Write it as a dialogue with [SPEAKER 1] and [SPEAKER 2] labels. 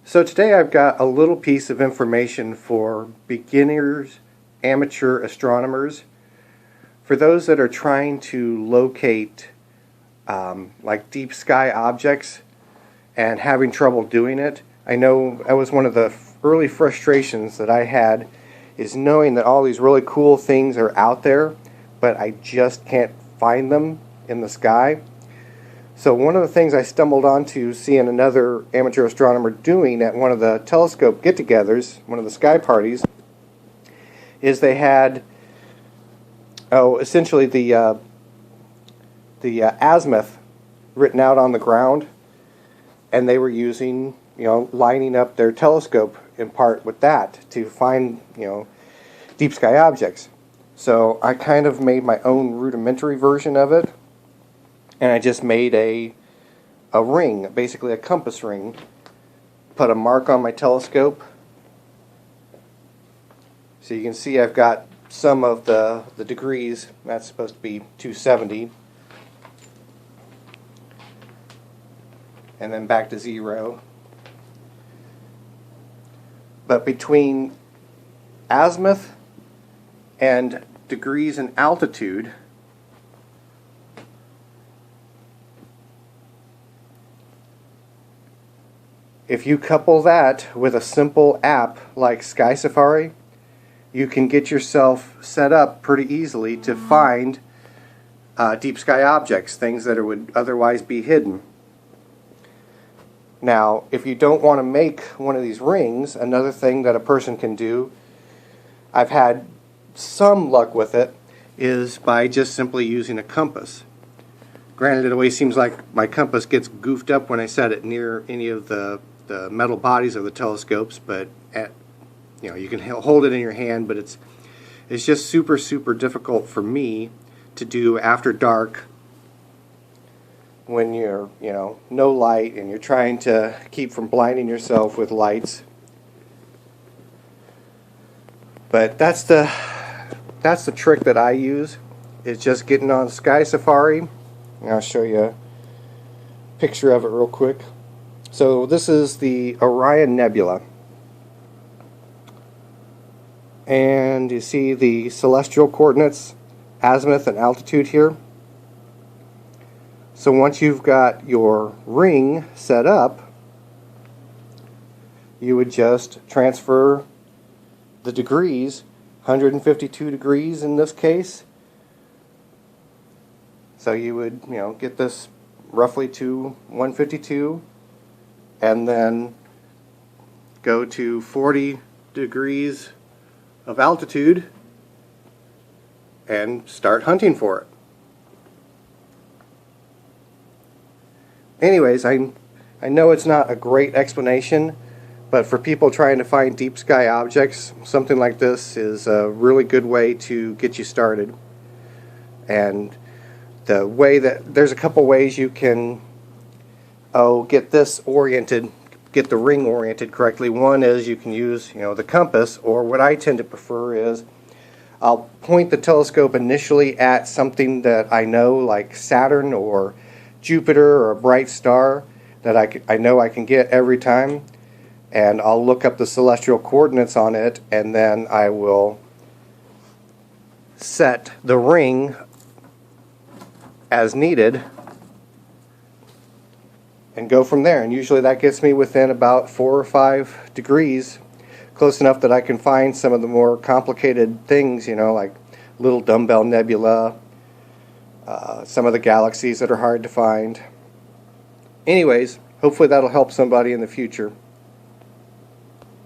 [SPEAKER 1] So today I've got a little piece of information for beginners, amateur astronomers, for those that are trying to locate like deep sky objects and having trouble doing it. I know that was one of the early frustrations that I had, is knowing that all these really cool things are out there, but I just can't find them in the sky. So one of the things I stumbled onto seeing another amateur astronomer doing at one of the telescope get-togethers, one of the sky parties, is they had essentially the azimuth written out on the ground, and they were using, lining up their telescope in part with that to find, deep sky objects. So I kind of made my own rudimentary version of it, and I just made a ring, basically a compass ring. Put a mark on my telescope. So you can see I've got some of the degrees. That's supposed to be 270. And then back to 0. But between azimuth and degrees in altitude, if you couple that with a simple app like Sky Safari, you can get yourself set up pretty easily to find deep sky objects, things that would otherwise be hidden. Now, if you don't want to make one of these rings, another thing that a person can do, I've had some luck with it, is by just simply using a compass. Granted, it always seems like my compass gets goofed up when I set it near any of the metal bodies of the telescopes, but you can hold it in your hand, but it's just super difficult for me to do after dark when you're no light and you're trying to keep from blinding yourself with lights. But that's the trick that I use, is just getting on Sky Safari. And I'll show you a picture of it real quick. So this is the Orion Nebula, and you see the celestial coordinates, azimuth and altitude here. So once you've got your ring set up, you would just transfer the degrees, 152 degrees in this case. So you would get this roughly to 152, and then go to 40 degrees of altitude and start hunting for it. Anyways, I know it's not a great explanation, but for people trying to find deep sky objects, something like this is a really good way to get you started. And the way that there's a couple ways you can get this oriented, get the ring oriented correctly. One is you can use the compass, or what I tend to prefer is I'll point the telescope initially at something that I know, like Saturn or Jupiter or a bright star that I know I can get every time, and I'll look up the celestial coordinates on it, and then I will set the ring as needed and go from there. And usually that gets me within about 4 or 5 degrees, close enough that I can find some of the more complicated things, like little dumbbell nebula, some of the galaxies that are hard to find. Anyways, hopefully that'll help somebody in the future.